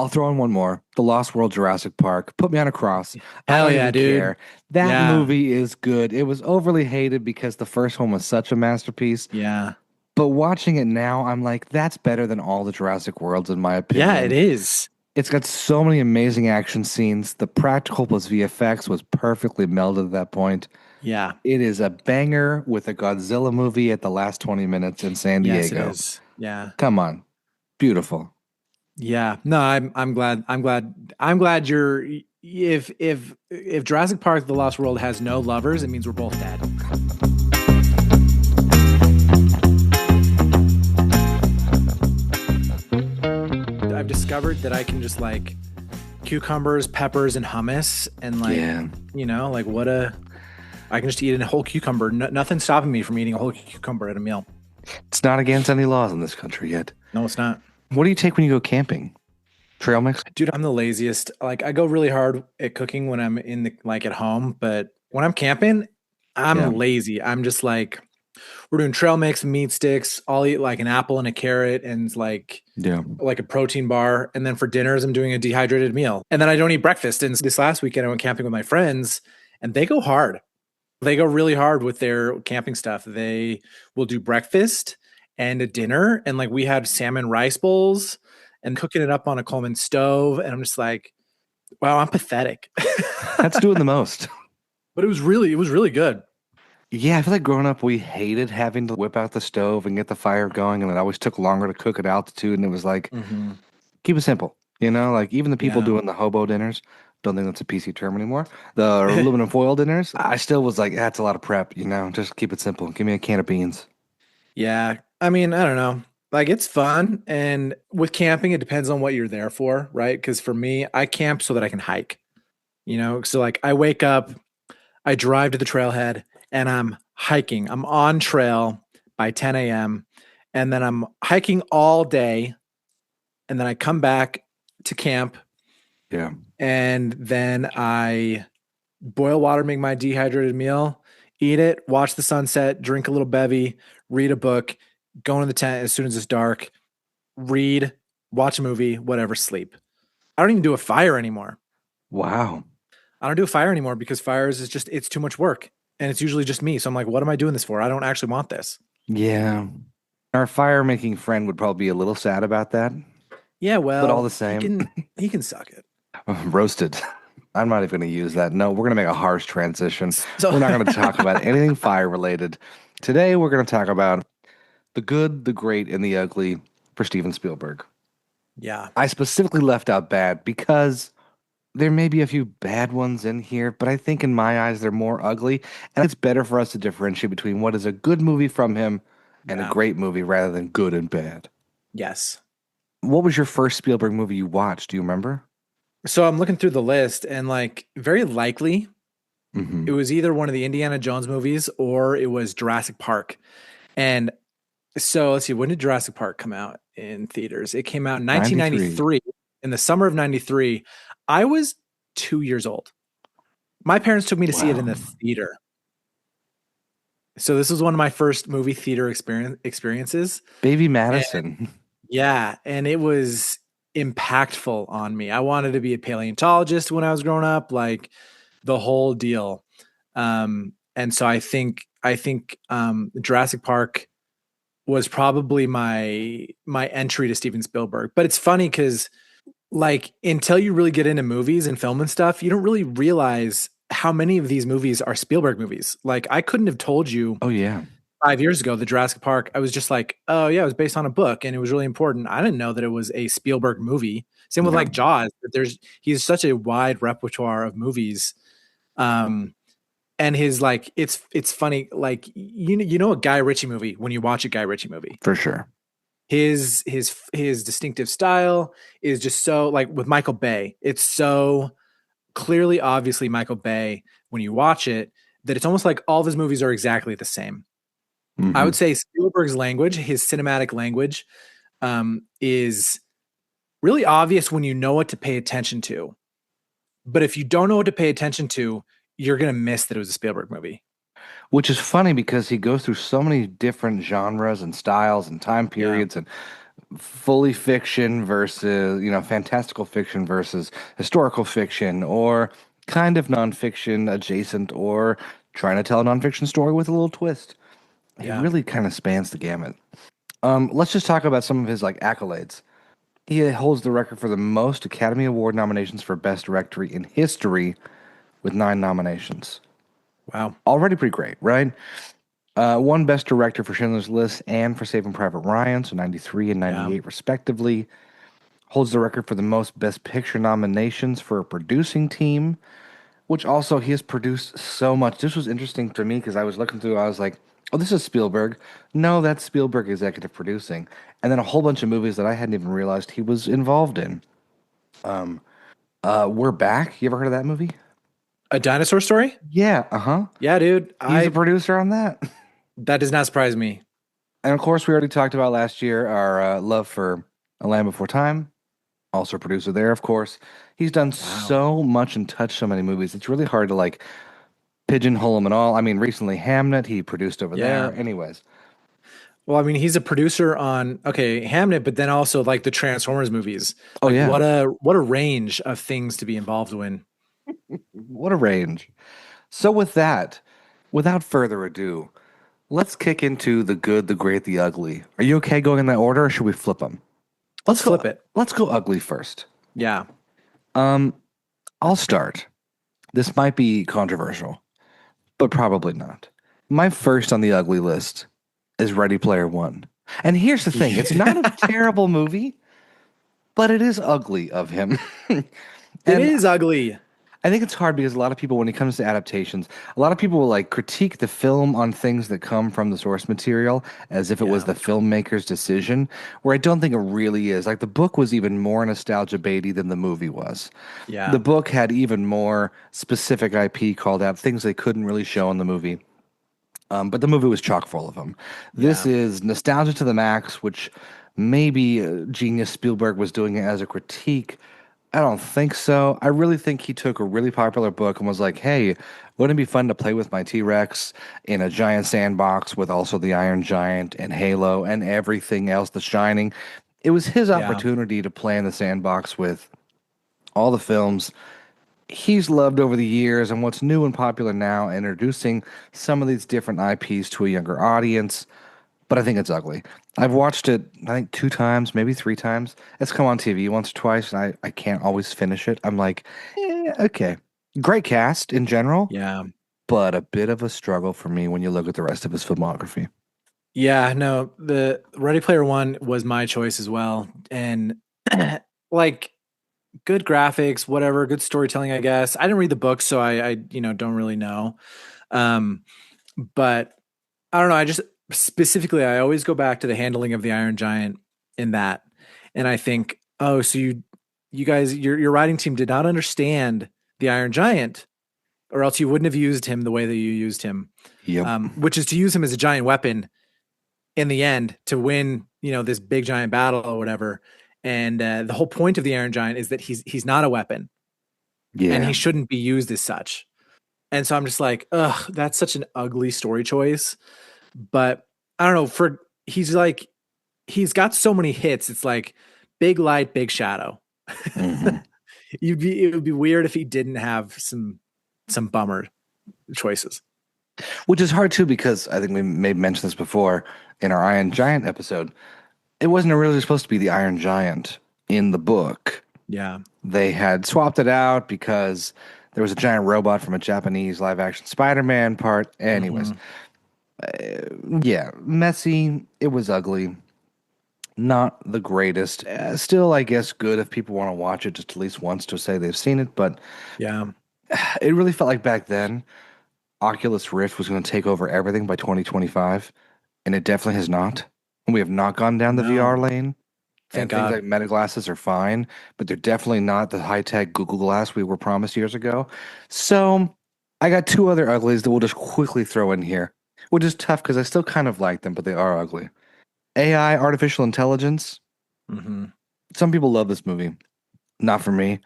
I'll throw in one more. The Lost World Jurassic Park. Put me on a cross. I Hell don't yeah, even dude. care. That Yeah. movie is good. It was overly hated because the first one was such a masterpiece. Yeah. But watching it now, I'm like, that's better than all the Jurassic Worlds, in my Yeah, it opinion. is. It's got so many amazing action scenes. The practical plus VFX was perfectly melded at that point. Yeah. It is a banger with a Godzilla movie at the last 20 minutes in San Yes, it Diego. is. Yeah. Come on. Beautiful. Yeah. No, I'm glad you're if Jurassic Park The Lost World has no lovers, it means we're both dead. I've discovered that I can just like cucumbers, peppers, and hummus, and like Yeah. like I can just eat a whole cucumber. Nothing's stopping me from eating a whole cucumber at a meal. It's not against any laws in this country yet. No, it's not. What do you take when you go camping? Trail mix? Dude, I'm the laziest. Like I go really hard at cooking when I'm in the like at home, but when I'm camping, Yeah. I'm lazy. I'm just like we're doing trail mix, meat sticks. I'll eat like an apple and a carrot and Yeah. like a protein bar. And then for dinners, I'm doing a dehydrated meal. And then I don't eat breakfast. And this last weekend, I went camping with my friends and they go hard. They go really hard with their camping stuff. They will do breakfast and a dinner. And like we had salmon rice bowls and cooking it up on a Coleman stove. And I'm just like, wow, I'm pathetic. That's doing the most. But it was really good. Yeah, I feel like growing up, we hated having to whip out the stove and get the fire going, and it always took longer to cook at altitude. And it was like, Mm-hmm. keep it simple, Like even the people Yeah. doing the hobo dinners, don't think that's a PC term anymore. The aluminum foil dinners, I still was like, that's a lot of prep, Just keep it simple. Give me a can of beans. Yeah. I mean, I don't know. Like it's fun. And with camping, it depends on what you're there for, right? Because for me, I camp so that I can hike. So like I wake up, I drive to the trailhead and I'm hiking. I'm on trail by 10 a.m. And then I'm hiking all day. And then I come back to camp Yeah. and then I boil water, make my dehydrated meal, eat it, watch the sunset, drink a little bevy, read a book, go into the tent as soon as it's dark, read, watch a movie, whatever, sleep. I don't even do a fire anymore. Wow. I don't do a fire anymore because fires is just, it's too much work. And it's usually just me. So I'm like, what am I doing this for? I don't actually want this. Yeah. Our fire making friend would probably be a little sad about that, Yeah, but all well, the he same, can he can suck it. roasted. I'm not even going to use that. No, we're going to make a harsh transition. So We're not going to talk about anything fire related. Today, we're going to talk about the good, the great, and the ugly for Steven Spielberg. yeah. I specifically left out bad because there may be a few bad ones in here, but I think in my eyes they're more ugly. And it's better for us to differentiate between what is a good movie from him and a Yeah. great movie rather than good and bad. Yes. What was your first Spielberg movie you watched? Do you remember? So I'm looking through the list and like very likely it Hmm. was either one of the Indiana Jones movies or it was Jurassic Park. And so let's see, when did Jurassic Park come out in theaters? It came out in 93. 1993, in the summer of 93. I was 2 years old. My parents took me to see it in Wow. the theater. So this was one of my first movie theater experiences. Baby And Madison. yeah, and it was impactful on me. I wanted to be a paleontologist when I was growing up, like the whole deal. And so I think Jurassic Park was probably my entry to Steven Spielberg. But it's funny because like until you really get into movies and film and stuff, you don't really realize how many of these movies are Spielberg movies. Like I couldn't have told you Oh, yeah. 5 years ago, the Jurassic Park, I was just like, oh yeah, it was based on a book and it was really important. I didn't know that it was a Spielberg movie. Same with Yeah. like Jaws, that he's such a wide repertoire of movies. Um, and his like it's funny, like you know a Guy Ritchie movie when you watch a Guy Ritchie movie. For sure. His distinctive style is just so like with Michael Bay, it's so clearly obviously Michael Bay when you watch it that it's almost like all of his movies are exactly the same. I Hmm. would say Spielberg's language, his cinematic language, is really obvious when you know what to pay attention to. But if you don't know what to pay attention to, you're gonna miss that it was a Spielberg movie. Which is funny because he goes through so many different genres and styles and time Yeah, periods and fully fiction versus, fantastical fiction versus historical fiction, or kind of nonfiction adjacent, or trying to tell a nonfiction story with a little twist. He Yeah. really kind of spans the gamut. Let's just talk about some of his like accolades. He holds the record for the most Academy Award nominations for Best Director in history with 9 nominations. Wow. Already pretty great, right? Won Best Director for Schindler's List and for Saving Private Ryan, so 93 and Yeah. 98 respectively. Holds the record for the most Best Picture nominations for a producing team, which also he has produced so much. This was interesting to me because I was looking through, I was like, oh, this is Spielberg. No, that's Spielberg executive producing. And then a whole bunch of movies that I hadn't even realized he was involved in. We're Back. You ever heard of that movie? A dinosaur story? Yeah, uh-huh. Yeah, dude. He's a I producer on that. That does not surprise me. And of course, we already talked about last year our love for A Land Before Time. Also a producer there, of course. He's done Wow. so much and touched so many movies. It's really hard to like pigeonhole him at all. I mean, recently Hamnet, he produced over Yeah. there. Anyways. Well, I mean, he's a producer on okay, Hamnet, but then also like the Transformers movies. Oh Like yeah. what a range of things to be involved in. What a range. So with that, without further ado, let's kick into the good, the great, the ugly. Are you okay going in that order or should we flip them? Let's Let's go flip it. let's go ugly first. Yeah. Um, I'll start. This might be controversial, but probably not. My first on the ugly list is Ready Player One. And here's the thing, it's not a terrible movie, but it is ugly of him. It And is ugly. I think it's hard because a lot of people, when it comes to adaptations, a lot of people will like critique the film on things that come from the source material as if it was Yeah. the filmmaker's decision, where I don't think it really is. Like the book was even more nostalgia baity than the movie was. The Yeah. book had even more specific IP called out, things they couldn't really show in the movie. But the movie was chock full of them. This Yeah. is nostalgia to the max, which maybe genius Spielberg was doing it as a critique. I don't think so. I really think he took a really popular book and was like, hey, wouldn't it be fun to play with my T Rex in a giant sandbox with also the Iron Giant and Halo and everything else, The Shining? It was his Yeah. opportunity to play in the sandbox with all the films he's loved over the years and what's new and popular now, introducing some of these different IPs to a younger audience. But I think it's ugly. I've watched it, I think, 2 times, maybe 3 times. It's come on TV once or twice, and I can't always finish it. I'm like, okay. Great cast in general, Yeah. but a bit of a struggle for me when you look at the rest of his filmography. Yeah, no, the Ready Player One was my choice as well. And like good graphics, whatever, good storytelling, I guess. I didn't read the book, so I don't really know. Um, but I don't know. I just specifically, I always go back to the handling of the Iron Giant in that, and I think, oh, so you guys, your writing team did not understand the Iron Giant, or else you wouldn't have used him the way that you used him, Yep. which is to use him as a giant weapon in the end to win, this big giant battle or whatever. And the whole point of the Iron Giant is that he's not a weapon and he Yeah. shouldn't be used as such. And so I'm just like, ugh, that's such an ugly story choice. But I don't know. He's got so many hits. It's like big light, big shadow. Hmm. It would be weird if he didn't have some bummer choices. Which is hard too, because I think we may mention this before in our Iron Giant episode. It wasn't originally supposed to be the Iron Giant in the book. Yeah. They had swapped it out because there was a giant robot from a Japanese live action Spider Man part. Anyways, Hmm. yeah, messy. It was ugly. Not the greatest. Still, I guess, good if people want to watch it just at least once to say they've seen it. But Yeah. it really felt like back then Oculus Rift was going to take over everything by 2025. And it definitely has not. We have not gone down the VR No. lane. Thank And things God. like Meta glasses are fine, but they're definitely not the high-tech Google Glass we were promised years ago. So I got two other uglies that we'll just quickly throw in here, which is tough because I still kind of like them, but they are ugly. AI, artificial intelligence. Hmm. Some people love this movie. Not for me.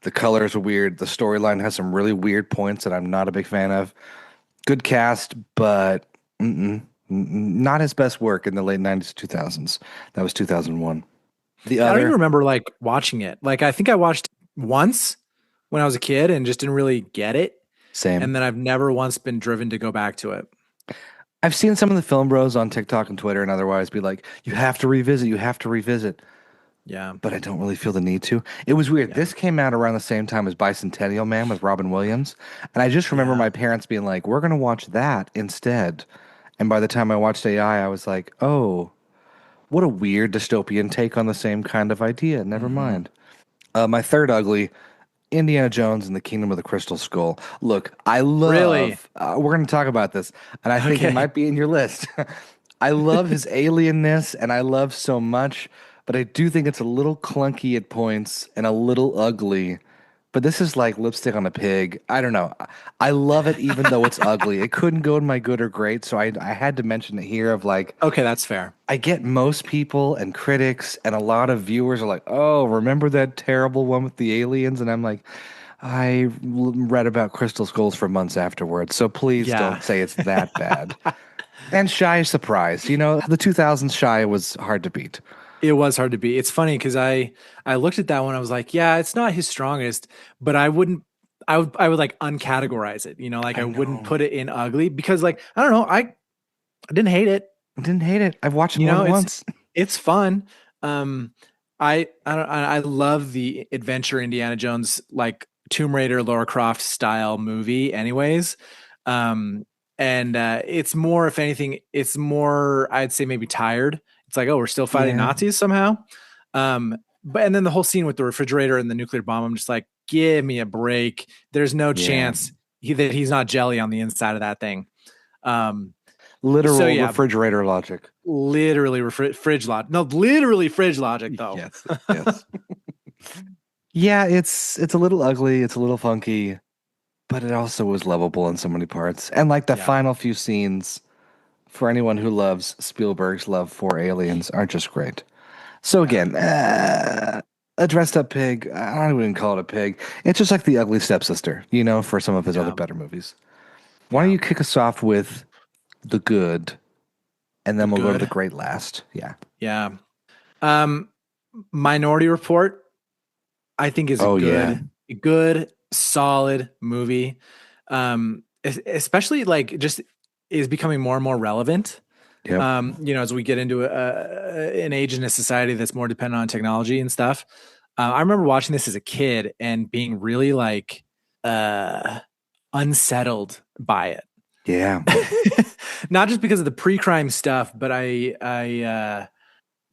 The colors are weird. The storyline has some really weird points that I'm not a big fan of. Good cast, but not his best work in the late 90s, 2000s. That was 2001. The I don't even other, remember like watching it. Like I think I watched once when I was a kid and just didn't really get it. same. And then I've never once been driven to go back to it. I've seen some of the film bros on TikTok and Twitter and otherwise be like, you have to revisit, you have to revisit. Yeah. But I don't really feel the need to. It was weird. Yeah. This came out around the same time as Bicentennial Man with Robin Williams. And I just remember Yeah. my parents being like, we're going to watch that instead. And by the time I watched AI, I was like, oh, what a weird dystopian take on the same kind of idea. Never Hmm. mind. My third ugly, Indiana Jones and the Kingdom of the Crystal Skull. Look, I Really? love, we're going to talk about this, and I think it Okay. might be in your list. I love his alienness, and I love so much, but I do think it's a little clunky at points and a little ugly. But this is like lipstick on a pig. I don't know. I love it even though it's ugly. It couldn't go in my good or great, so I had to mention it here of like, Okay, that's fair. I get most people and critics and a lot of viewers are like, "Oh, remember that terrible one with the aliens?" And I'm like, read about crystal skulls for months afterwards, so please Yeah. don't say it's that bad. And Shy is surprised. You know, the 2000s Shy was hard to beat. It was hard to beat. It's funny because I looked at that one. I was like, yeah, it's not his strongest, but I would like uncategorize it. You know, like I I wouldn't know. put it in ugly because like I don't know, I didn't hate it. I didn't hate it. I've watched it You more know, than it's once. it's fun. Um, I love the adventure Indiana Jones like Tomb Raider, Lara Croft style movie. Anyways, um, and it's more, if anything, it's more I'd say maybe tired. It's like, oh, we're still fighting Yeah. Nazis somehow. But and then the whole scene with the refrigerator and the nuclear bomb, I'm just like, give me a break. There's no Yeah. chance that he's not jelly on the inside of that thing. Um, so Literal yeah, refrigerator logic. literally fridge logic. No, literally fridge logic though. Yes. Yes. Yeah, it's a little ugly, it's a little funky, but it also was lovable in so many parts. And like the Yeah, final few scenes, for anyone who loves Spielberg's love for aliens, are just great. So yeah, again, a dressed up pig, I don't even call it a pig. It's just like the ugly stepsister, you know, for some of his other yeah, better movies. Why don't yeah. you kick us off with the good, and The then we'll go to the good. great last. Yeah. Yeah. Um, Minority Report, I think is Oh yeah. a good, solid movie. Especially like just is becoming more and more relevant. Yep. You know, as we get into an age in a society that's more dependent on technology and stuff. I remember watching this as a kid and being really like uh, unsettled by it. Yeah. Not just because of the pre-crime stuff, but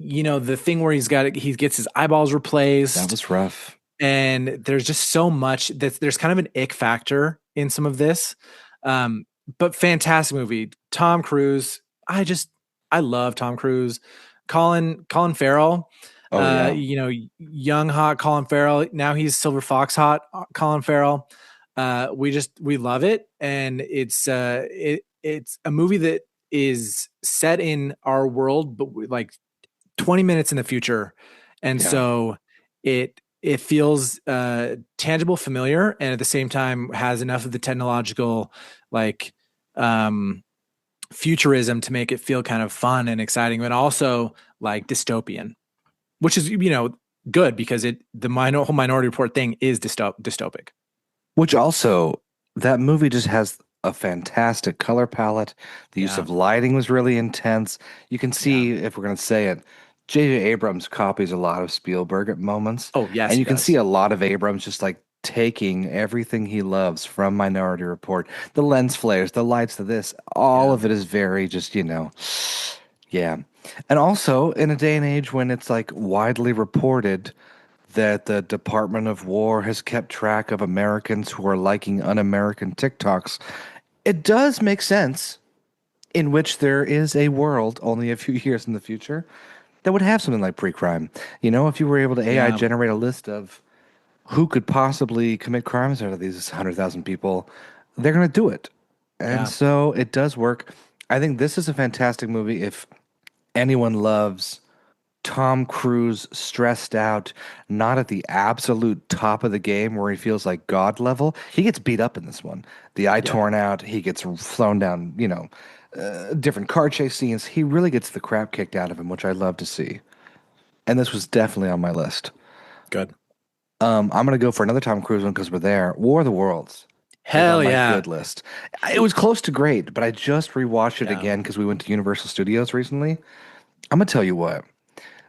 you know, the thing where he gets his eyeballs That replaced, was rough. and there's just so much that there's kind of an ick factor in some of this. But fantastic movie. Tom Cruise. I love Tom Cruise. Colin Farrell. Oh yeah. You know, young hot Colin Farrell. Now he's Silver Fox hot Colin Farrell. We love it, and it's a movie that is set in our world, but like 20 minutes in the future, and Yeah. so it feels tangible, familiar, and at the same time has enough of the technological like um futurism to make it feel kind of fun and exciting, but also like dystopian, which is, you know, good because whole Minority Report thing is dystopic. Which also, that movie just has a fantastic color palette. The use Yeah, of lighting was really intense. You can yeah. see, if we're going to say it, J.J. Abrams copies a lot of Spielberg at moments. Oh yes, And he you can see does. a lot of Abrams just like taking everything he loves from Minority Report. The lens flares, the lights, the this, all Yeah, of it is very just, you know, yeah. And also, in a day and age when it's like widely reported that the Department of War has kept track of Americans who are liking un-American TikToks, it does make sense in which there is a world only a few years in the future that would have something like pre-crime. You know, if you were able to AI yeah, generate a list of who could possibly commit crimes out of these 100,000 people, they're going to do it. And yeah, so it does work. I think this is a fantastic movie if anyone loves Tom Cruise stressed out, not at the absolute top of the game where he feels like God level. He gets beat up in this one. The eye yeah. torn out, he gets flown down, you know, different car chase scenes. He really gets the crap kicked out of him, which I love to see. and this was definitely on my list. Good. I'm gonna go for another Tom Cruise one because we're there. War of the Worlds is on Hell my yeah. good list. It was close to great, but I just rewatched it Yeah. again because we went to Universal Studios recently. I'm gonna tell you what.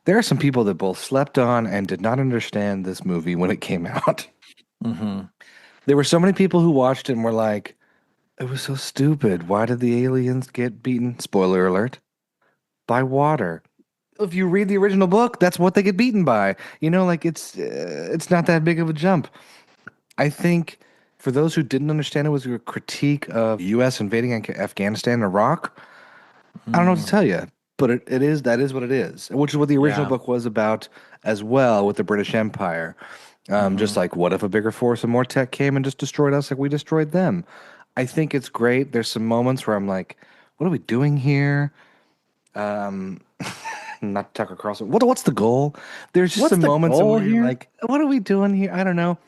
There are some people that both slept on and did not understand this movie when it came out. Hmm. There were so many people who watched it and were like, it was so stupid. Why did the aliens get beaten? Spoiler alert, by water. If you read the original book, that's what they get beaten by. Like it's not that big of a jump. I think for those who didn't understand it was a critique of U.S. invading Afghanistan and Iraq. I don't know what to Mm, tell you, but it is that is what it is, which is what the original yeah. book was about as well with the British Empire. Just Hmm. like, what if a bigger force and more tech came and just destroyed us like we destroyed them? I think it's great. There's some moments where I'm like, what are we doing here? Um, not Tucker Carlson. What's the goal? There's just What's some the moments goal where you're here? like, what are we doing here? I don't know.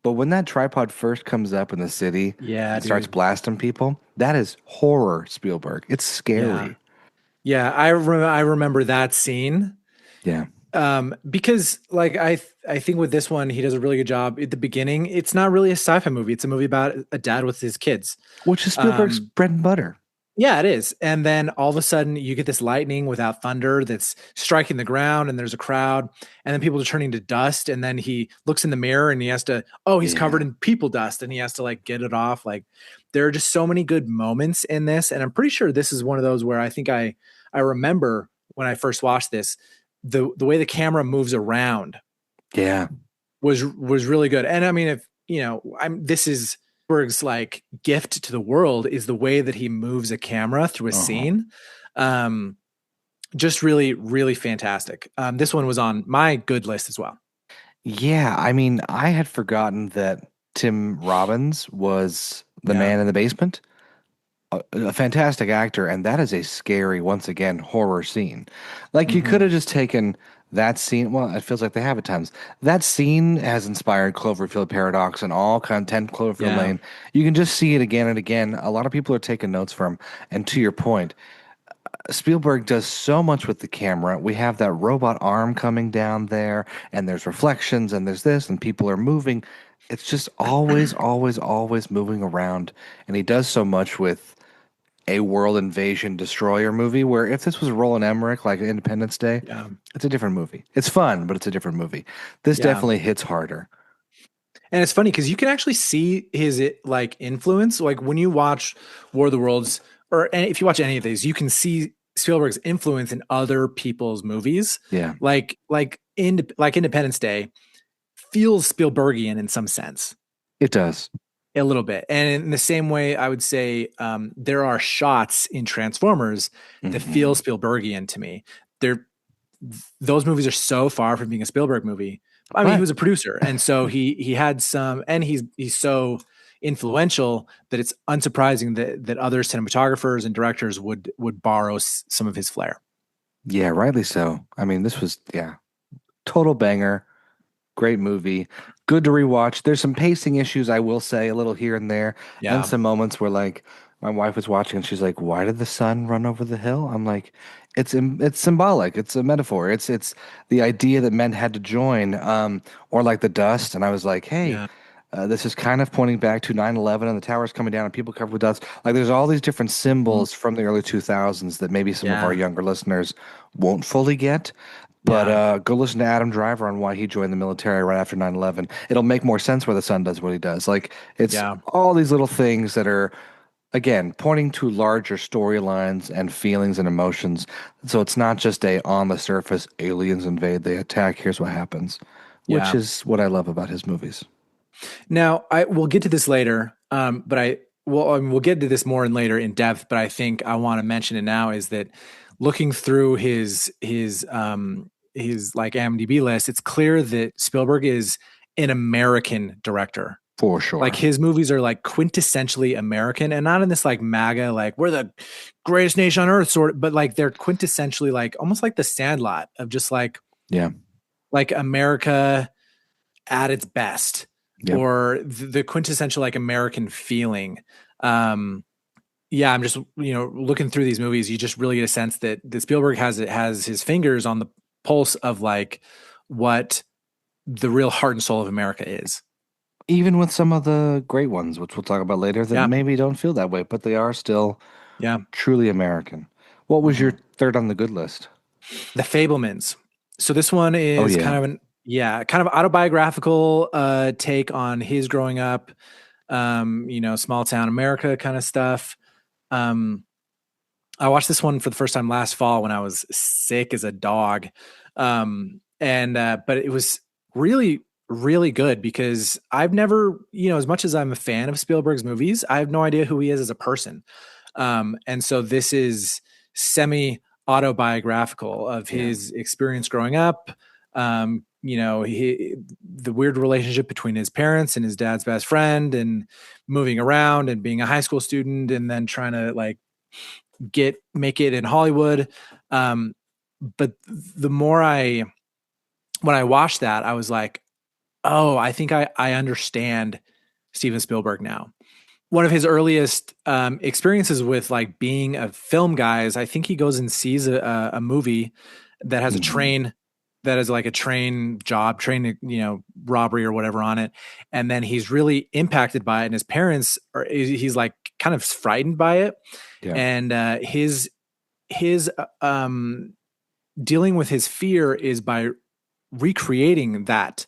But when that tripod first comes up in the city Yeah, and starts dude. blasting people, that is horror, Spielberg. It's Yeah. scary. Yeah, I remember that scene. Yeah. Because like I think with this one he does a really good job at the beginning. It's not really a sci-fi movie. It's a movie about a dad with his kids. Which is Spielberg's Um, bread and butter. yeah, it is. And then all of a sudden you get this lightning without thunder that's striking the ground and there's a crowd and then people are turning to dust and then he looks in the mirror and he has to he's covered Yeah. in people dust and he has to like get it off. Like there are just so many good moments in this and I'm pretty sure this is one of those where I think I remember when I first watched this the way the camera moves around Yeah. was really good. And I mean, if you know, I'm this is Berg's like gift to the world is the way that he moves a camera through a Uh-huh. scene. Um, just really, really fantastic. This one was on my good list as well. Yeah, I mean, I had forgotten that Tim Robbins was the Yeah. man in the basement. A fantastic actor, and that is a scary, once again, horror scene. Like you could Hmm. have just taken that scene. Well, it feels like they have at times. That scene has inspired Cloverfield Paradox and all content Cloverfield Yeah. Lane. You can just see it again and again. A lot of people are taking notes from. And to your point, Spielberg does so much with the camera. We have that robot arm coming down there, and there's reflections, and there's this, and people are moving. It's just always, always, always moving around. And he does so much with a world invasion destroyer movie where if this was Roland Emmerich, like Independence Day, Yeah. it's a different movie. It's fun, but it's a different movie. This Yeah. definitely hits harder. And it's funny because you can actually see his like influence. Like when you watch War of the Worlds, or if you watch any of these, you can see Spielberg's influence in other people's movies. Yeah, Like Independence Day feels Spielbergian in some sense, it does. a little bit. And in the same way, I would say there are shots in Transformers that feel Hmm. Spielbergian to me. They're those movies are so far from being a Spielberg movie. I mean, he Right. was a producer, and so he had some, and he's so influential that it's unsurprising that other cinematographers and directors would borrow some of his flair. Yeah, rightly so. I mean, this was, yeah, total banger. Great movie. Good to rewatch. There's some pacing issues, I will say, a little here and there, and Yeah, some moments where like my wife was watching and she's like, "Why did the sun run over the hill?" I'm like, it's symbolic. It's a metaphor. It's the idea that men had to join, or like the dust." And I was like, "Hey, yeah, this is kind of pointing back to 9/11 and the towers coming down and people covered with dust. Like there's all these different mhm, symbols from the early 2000s that maybe some of our yeah, younger listeners won't fully get. But yeah, go listen to Adam Driver on why he joined the military right after 9/11. It'll make more sense where the son does what he does. Like it's yeah, all these little things that are again pointing to larger storylines and feelings and emotions. So it's not just a on the surface aliens invade, they attack, here's what happens, which yeah. is what I love about his movies. Now I we'll get to this later, but we'll get to this more in later in depth. But I think I want to mention it now is that looking through his like IMDb list, it's clear that Spielberg is an American director. For Like sure. his movies are like quintessentially American and not in this like MAGA, like we're the greatest nation on earth sort of, but like they're quintessentially like almost like the Sandlot of just Yeah. like America at its best Yep. or the quintessential like American feeling. Um, yeah, I'm just looking through these movies, you just really get a sense that Spielberg has his fingers on the pulse of like what the real heart and soul of America is. Even with some of the great ones, which we'll talk about later, that Yeah. maybe don't feel that way, but they are still Yeah. truly American. What was your Mhm. third on the good list? The Fablemans. So this one Oh is yeah. kind of an yeah, kind of autobiographical take on his growing up, small town America kind of stuff. Um, I watched this one for the first time last fall when I was sick as a dog. And but it was really really good because I've never, as much as I'm a fan of Spielberg's movies, I have no idea who he is as a person. And so this is semi autobiographical of Yeah. his experience growing up. The weird relationship between his parents and his dad's best friend, and moving around and being a high school student, and then trying to like make it in Hollywood. Um, but the more when I watched that, I was like, oh, I think I understand Steven Spielberg now. One of his earliest experiences with like being a film guy is I think he goes and sees a movie that has a Hmm. train, that is like a train job, train, robbery or whatever on it. And then he's really impacted by it. And his parents he's like kind of frightened by it. Yeah. And his dealing with his fear is by recreating that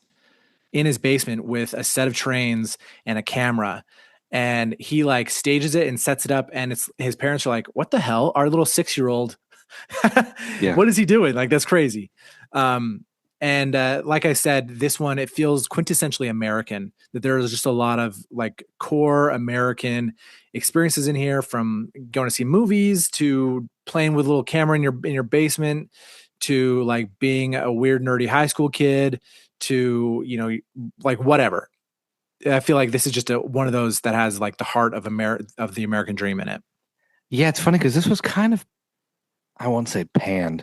in his basement with a set of trains and a camera, and he like stages it and sets it up, and it's his parents are like, what the hell, our little 6-year-old, Yeah. what is he doing, like that's crazy. And like I said, this one, it feels quintessentially American, that there's just a lot of like core American experiences in here, from going to see movies to playing with a little camera in your basement, to like being a weird nerdy high school kid, to like whatever. I feel like this is just one of those that has like the heart of of the American dream in it. Yeah, it's funny because this was kind of, I won't say panned.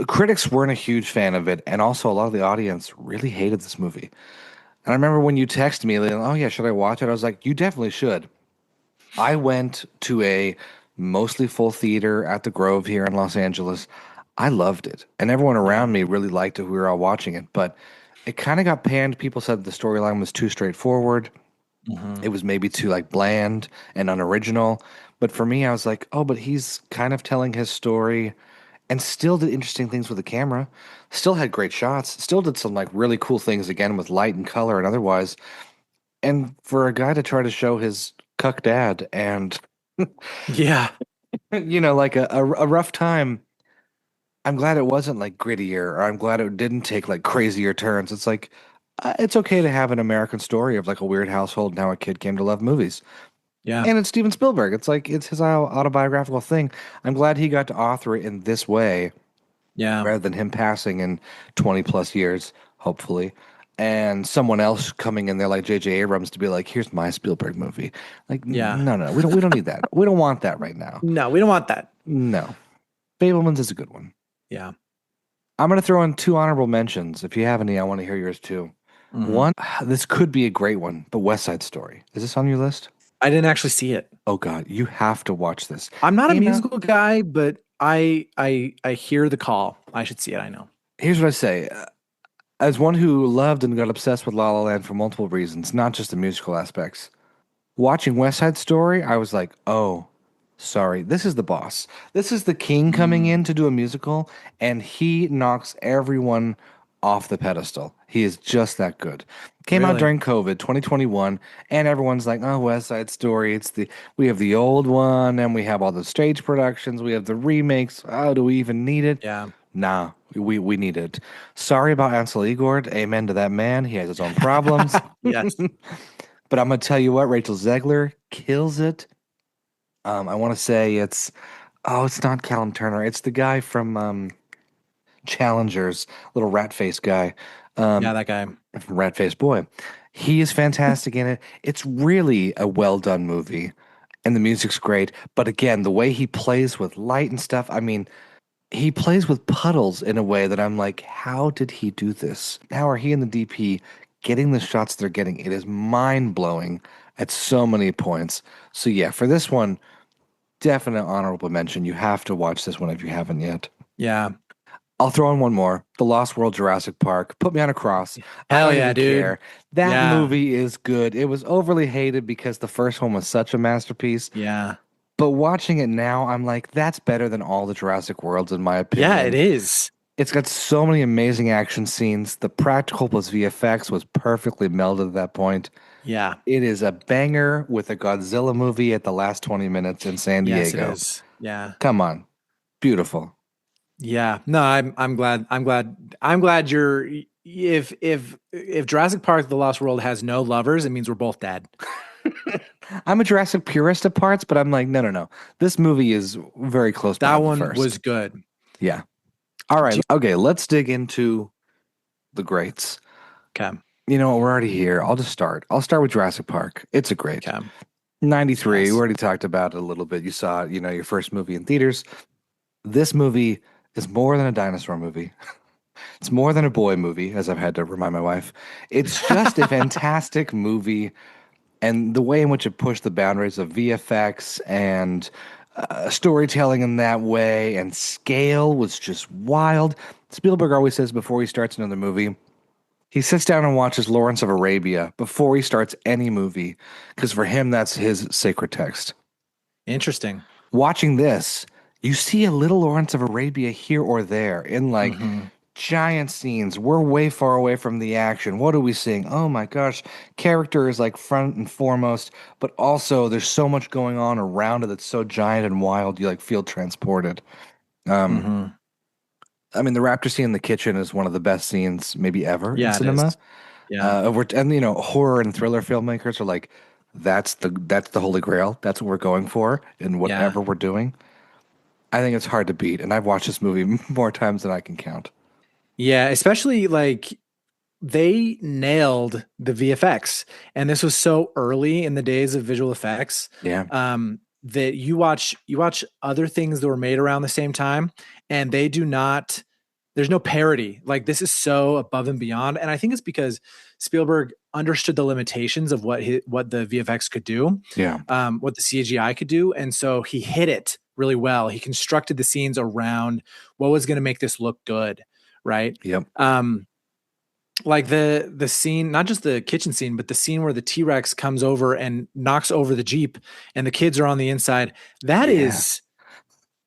Critics weren't a huge fan of it, and also a lot of the audience really hated this movie. And I remember when you texted me, like, oh yeah, should I watch it? I was like, you definitely should. I went to a mostly full theater at the Grove here in Los Angeles. I loved it, and everyone Yeah. around me really liked it. We were all watching it, but it kind of got panned. People said the storyline was too straightforward. Hmm. It was maybe too like bland and unoriginal. But for me, I was like, oh, but he's kind of telling his story and still did interesting things with the camera. Still had great shots. Still did some like really cool things again with light and color and otherwise. And for a guy to try to show his cuck dad and Yeah. like a rough time, I'm glad it wasn't like grittier, or I'm glad it didn't take like crazier turns. It's like it's okay to have an American story of like a weird household and how a kid came to love movies. Yeah. And it's Steven Spielberg. It's like it's his autobiographical thing. I'm glad he got to author it in this way Yeah. rather than him passing in 20 plus years, hopefully, and someone else coming in there like J.J. Abrams to be like, "Here's my Spielberg movie." Like, Yeah. no, no, we don't need that. We don't want that right now. No, we don't want that. No, Fableman's is a good one. Yeah. I'm gonna throw in two honorable mentions. If you have any, I want to hear yours too. Hmm. One, this could be a great one, but West Side Story. Is this on your list? I didn't actually see it. Oh God, you have to watch this. I'm not a Came out. musical guy, but I hear the call. I should see it. I know. Here's what I say. As one who loved and got obsessed with La La Land for multiple reasons, not just the musical aspects, watching West Side Story, I was like, oh, sorry, this is the boss. This is the king coming Mm, in to do a musical, and he knocks everyone off the pedestal. He is just that good. Came out really? during COVID, 2021, and everyone's like, oh, West Side Story. We have the old one, and we have all the stage productions, we have the remakes. Oh, do we even need it? Yeah. Nah, we need it. Sorry about Ansel Elgort. Amen to that man. He has his own problems. Yes. But I'm gonna tell you what, Rachel Zegler kills it. I want to say it's not Callum Turner. It's the guy from Challengers, little rat face guy, Yeah, that guy. rat face boy. He is fantastic in it. It's really a well done movie, and the music's great. But again, the way he plays with light and stuff, I mean, he plays with puddles in a way that I'm like, how did he do this? How are he and the DP getting the shots they're getting? It is mind blowing at so many points. So yeah, for this one, definite honorable mention. You have to watch this one if you haven't yet. Yeah. I'll throw in one more. The Lost World Jurassic Park. Put me on a cross. I Hell don't yeah, even dude. care. That Yeah. movie is good. It was overly hated because the first one was such a masterpiece. Yeah. But watching it now, I'm like, that's better than all the Jurassic Worlds, in my Yeah, it opinion. is. It's got so many amazing action scenes. The practical plus VFX was perfectly melded at that point. Yeah. It is a banger with a Godzilla movie at the last 20 minutes in San Yes, it Diego. is. Yeah. Come on. Beautiful. Yeah. No, I'm glad you're if Jurassic Park The Lost World has no lovers, it means we're both dead. I'm a Jurassic purist at parts, but I'm like, no, no, no. This movie is very close That behind the one first. was good. Yeah. All right. Do Okay, let's dig into the greats. Okay. You know what? We're already here. I'll just start. I'll start with Jurassic Park. It's a great. Okay. 93. We Yes. already talked about it a little bit. You saw it, your first movie in theaters. This movie is more than a dinosaur movie. It's more than a boy movie, as I've had to remind my wife. It's just a fantastic movie, and the way in which it pushed the boundaries of VFX and storytelling in that way and scale was just wild. Spielberg always says before he starts another movie, he sits down and watches Lawrence of Arabia before he starts any movie, because for him, that's his sacred text. Interesting. Watching this, you see a little Lawrence of Arabia here or there in like Hmm. giant scenes. We're way far away from the action. What are we seeing? Oh my gosh. Character is like front and foremost, but also there's so much going on around it that's so giant and wild, you like feel transported. Um, Hmm. I mean, the raptor scene in the kitchen is one of the best scenes maybe ever in Yeah, it cinema. is. Yeah. And horror and thriller filmmakers are like, that's the holy grail. That's what we're going for in Yeah. whatever we're doing. I think it's hard to beat, and I've watched this movie more times than I can count. Yeah. Especially like they nailed the VFX. And this was so early in the days of visual effects. Yeah. That you watch other things that were made around the same time, and they do not there's no parody. Like this is so above and beyond. And I think it's because Spielberg understood the limitations of what the VFX could do, Yeah. what the CGI could do. And so he hit it really well. He constructed the scenes around what was going to make this look good. Right. Yep. Um, like the scene, not just the kitchen scene, but the scene where the T-Rex comes over and knocks over the Jeep and the kids are on the inside. That Yeah. is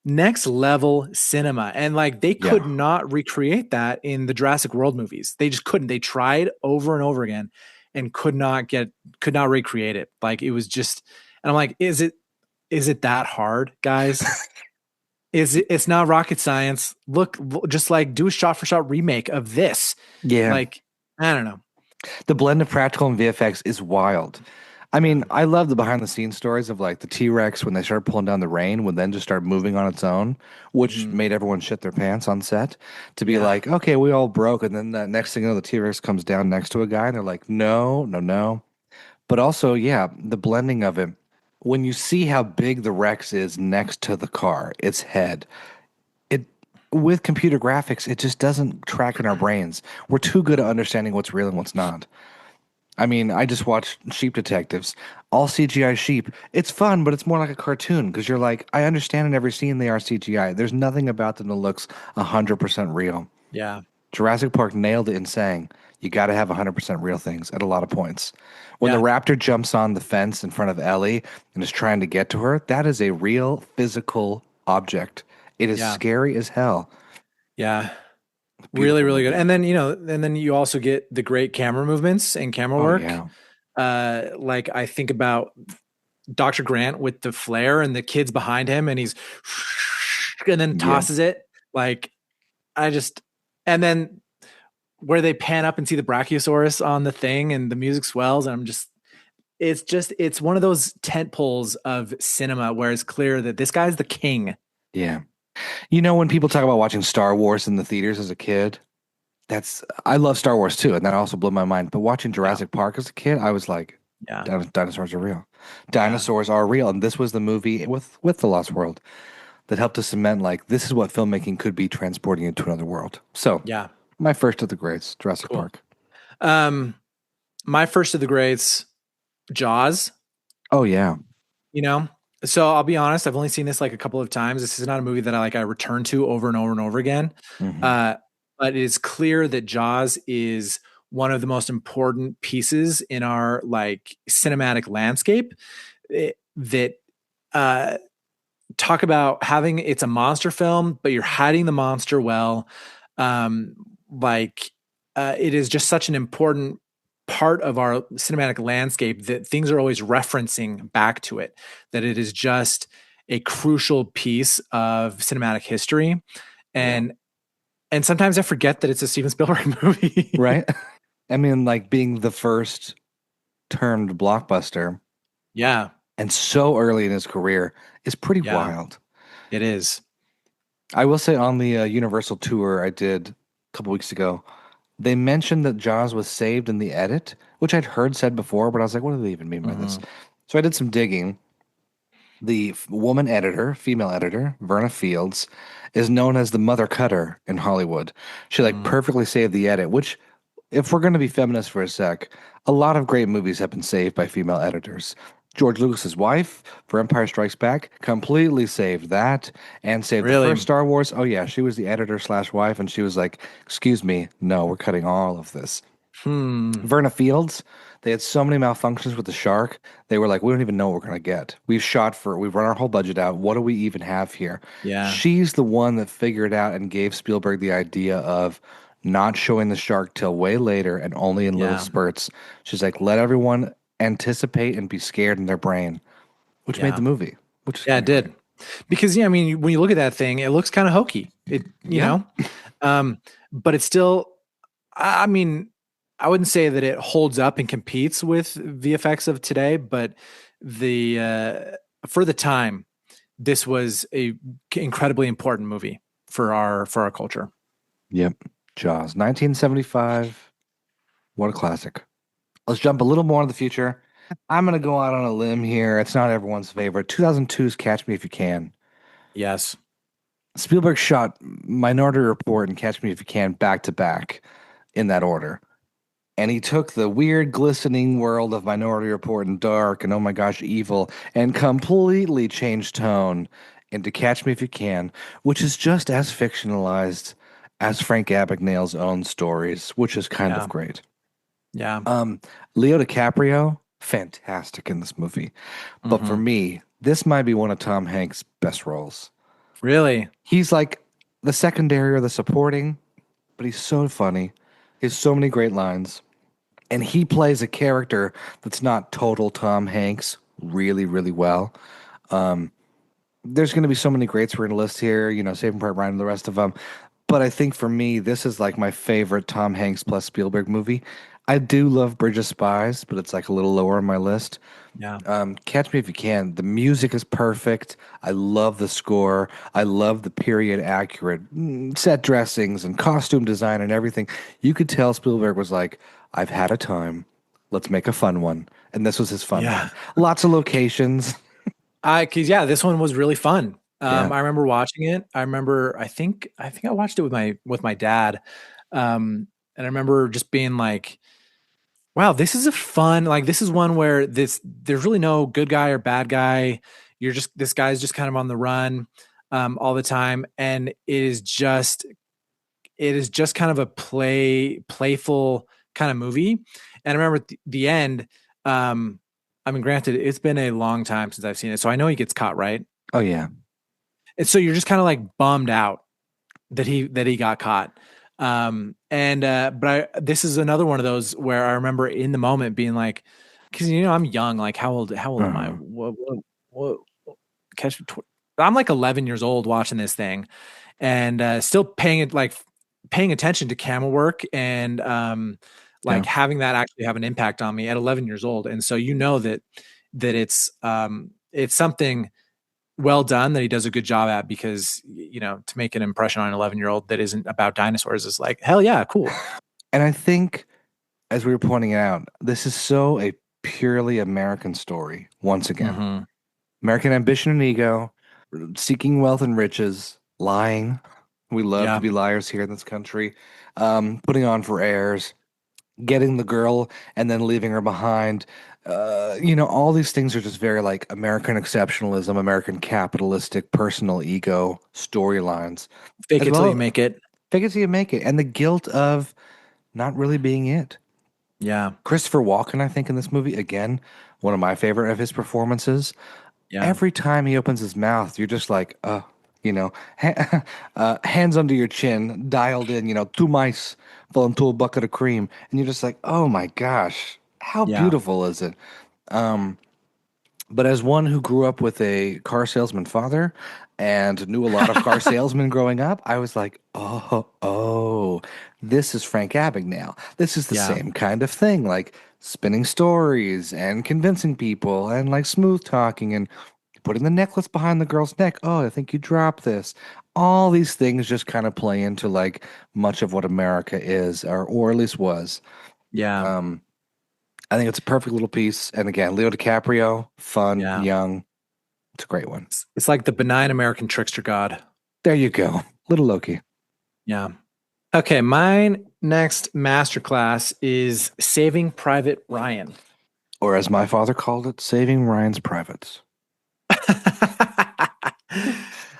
next level cinema. And like they Yeah. could not recreate that in the Jurassic World movies. They just couldn't. They tried over and over again and could not recreate it. Like it was just, and I'm like, is it that hard, guys? It's not rocket science. Look, just like do a shot for shot remake of this. Yeah. Like, I don't know. The blend of practical and VFX is wild. I mean, I love the behind the scenes stories of like the T Rex when they started pulling down the rain, would then just start moving on its own, which Mhm. made everyone shit their pants on set. To be Yeah. like, okay, we all broke. And then the next thing you know, the T Rex comes down next to a guy and they're like, no, no, no. But also, yeah, the blending of it. When you see how big the Rex is next to the car, its head, it with computer graphics, it just doesn't track in our brains. We're too good at understanding what's real and what's not. I mean, I just watched Sheep Detectives, all CGI sheep. It's fun, but it's more like a cartoon because you're like, I understand in every scene they are CGI. There's nothing about them that looks 100% real. Yeah. Jurassic Park nailed it in saying you got to have 100% real things at a lot of points. When the Yeah. raptor jumps on the fence in front of Ellie and is trying to get to her, that is a real physical object. It is Yeah. scary as hell. Yeah. Really, Beautiful really good. movie. And then you also get the great camera movements and camera Oh work. yeah. Like I think about Dr. Grant with the flare and the kids behind him, and he's and then Yeah. tosses it. Like I just, and then where they pan up and see the Brachiosaurus on the thing, and the music swells, and it's one of those tent poles of cinema where it's clear that this guy's the king. Yeah. When people talk about watching Star Wars in the theaters as a kid, I love Star Wars too, and that also blew my mind. But watching Yeah, Jurassic Park as a kid, I was like, yeah, Dinosaurs are real. yeah, Dinosaurs are real." And this was the movie with the Lost World that helped to cement like this is what filmmaking could be transporting into another world. So yeah. my first of the greats, Jurassic Cool. Park. Um, my first of the greats, Jaws. Oh yeah, You know, So I'll be honest, I've only seen this like a couple of times. This is not a movie that I return to over and over and over again. Hmm. Uh, but it is clear that Jaws is one of the most important pieces in our like cinematic landscape. That uh, talk about having it's a monster film, but you're hiding the monster well. Um, like it is just such an important part of our cinematic landscape that things are always referencing back to it. That it is just a crucial piece of cinematic history, Yeah. and sometimes I forget that it's a Steven Spielberg movie. Right. I mean, like being the first termed blockbuster Yeah, and so early in his career is pretty yeah, wild. it is. I will say on the Universal tour I did a couple weeks ago, they mentioned that Jaws was saved in the edit, which I'd heard said before, but I was like, what do they even mean by this? Mhm. So I did some digging. The woman editor, female editor, Verna Fields, is known as the mother cutter in Hollywood. She like Mm. perfectly saved the edit, which if we're going to be feminist for a sec, a lot of great movies have been saved by female editors. George Lucas's wife for Empire Strikes Back completely saved that and saved the first Really? Star Wars. Oh yeah, she was the editor slash wife, and she was like, "Excuse me, no, we're cutting all of this." Hmm. Verna Fields, they had so many malfunctions with the shark. They were like, we don't even know what we're going to get. We've run our whole budget out. What do we even have here? Yeah, She's the one that figured out and gave Spielberg the idea of not showing the shark till way later and only in little yeah, spurts. She's like, let everyone anticipate and be scared in their brain, which made the yeah. movie, which is Yeah, kind it of great. did. Because yeah, I mean, when you look at that thing, it looks kind of hokey. Yeah. Um, but it's still, I mean, I wouldn't say that it holds up and competes with VFX of today, but the for the time, this was a incredibly important movie for our culture. Yep. Jaws, 1975. What a classic. Let's jump a little more in the future. I'm going to go out on a limb here. It's not everyone's favorite. 2002's Catch Me If You Can. Yes. Spielberg shot Minority Report and Catch Me If You Can back to back in that order. And he took the weird, glistening world of Minority Report and dark and oh my gosh, evil and completely changed tone into Catch Me If You Can, which is just as fictionalized as Frank Abagnale's own stories, which is kind of Yeah. great. Yeah. Um, Leo DiCaprio, fantastic in this movie. But for Hmm. me, this might be one of Tom Hanks' best roles. Really? He's like the secondary or the supporting, but he's so funny. He has so many great lines. And he plays a character that's not total Tom Hanks really, really well. There's going to be so many greats we're going to list here, Saving Private Ryan and the rest of them. But I think for me, this is like my favorite Tom Hanks plus Spielberg movie. I do love Bridge of Spies, but it's like a little lower on my list. Yeah. Catch Me If You Can. The music is perfect. I love the score. I love the period accurate set dressings and costume design and everything. You could tell Spielberg was like, I've had a time. Let's make a fun one. And this was his fun Yeah. one. Lots of locations. Cause yeah, this one was really fun. Yeah. I remember watching it. I think I watched it with my dad. And I remember just being like, wow, this is a fun, like this is one where there's really no good guy or bad guy. This guy's just kind of on the run, all the time. And it is just kind of a playful kind of movie. And I remember at the end, I mean, granted, it's been a long time since I've seen it. So I know he gets caught, right? Oh, yeah. And so you're just kind of like bummed out that he got caught. But this is another one of those where I remember in the moment being like, because I'm young, like how old am I? Uh-huh. What catch? I'm like 11 years old watching this thing, and still paying attention to camera work and Yeah. like having that actually have an impact on me at 11 years old. And so that it's something well done that he does a good job at because to make an impression on an 11-year-old that isn't about dinosaurs is like hell yeah, cool. And I think, as we were pointing out, this is so a purely American story, once again. Hmm. American ambition and ego, seeking wealth and riches, lying. We love to Yeah. be liars here in this country. Putting on for airs. getting the girl and then leaving her behind. All these things are just very like American exceptionalism, American capitalistic, personal ego storylines, Fake as it till you well. make it. Fake it till you make it, and the guilt of not really being it. Yeah. Christopher Walken, I think, in this movie, again, one of my favorite of his performances. Yeah. Every time he opens his mouth, you're just like, hands under your chin, dialed in, two mice fell into a bucket of cream. And you're just like, oh my gosh, how Yeah. beautiful is it? But as one who grew up with a car salesman father and knew a lot of car salesmen growing up, I was like, oh, this is Frank Abagnale. This is the Yeah. same kind of thing, like spinning stories and convincing people and like smooth talking and putting the necklace behind the girl's neck. Oh, I think you dropped this. All these things just kind of play into like much of what America is, or at least was. Yeah. I think it's a perfect little piece. And again, Leo DiCaprio, fun, Yeah. young. It's a great one. It's like the benign American trickster god. There you go. Little Loki. Yeah. Okay, my next masterclass is Saving Private Ryan. Or as my father called it, Saving Ryan's Privates.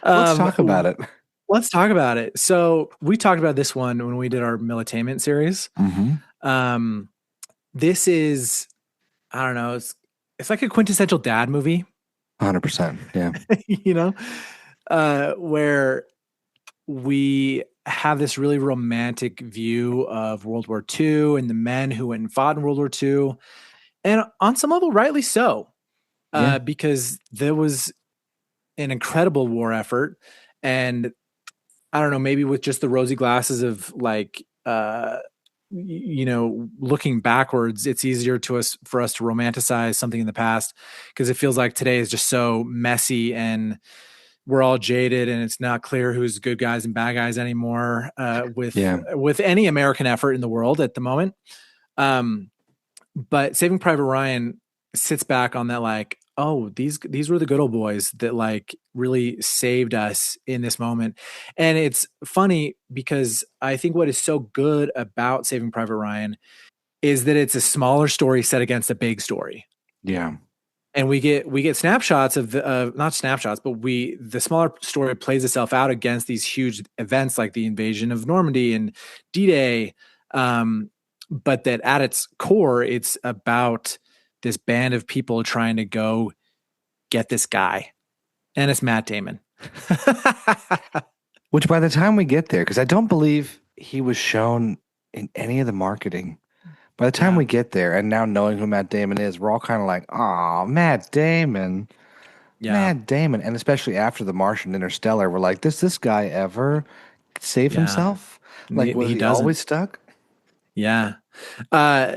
Let's talk about um, it. let's talk about it. So we talked about this one when we did our Militainment series. Mm-hmm. Um, this is, I don't know, it's like a quintessential dad movie, 100%. Yeah. you know, where we have this really romantic view of World War II and the men who went and fought in World War II. And on some level, rightly so, Yeah. because there was an incredible war effort. And I don't know, maybe with just the rosy glasses of like, looking backwards, it's easier for us to romanticize something in the past because it feels like today is just so messy and we're all jaded and it's not clear who's good guys and bad guys anymore Yeah. with any American effort in the world at the moment. Um, but Saving Private Ryan sits back on that like, oh, these were the good old boys that like really saved us in this moment. And it's funny because I think what is so good about Saving Private Ryan is that it's a smaller story set against a big story. Yeah. And we get snapshots of not snapshots, but the smaller story plays itself out against these huge events like the invasion of Normandy and D-Day. But that at its core, it's about this band of people trying to go get this guy, and it's Matt Damon. Which by the time we get there, because I don't believe he was shown in any of the marketing. By the time Yeah, we get there, and now knowing who Matt Damon is, we're all kind of like, "Oh, Matt Damon, yeah, Matt Damon," and especially after The Martian, Interstellar, we're like, "Does this guy ever save yeah. himself? Like, was He he doesn't. always stuck?" Yeah. Uh,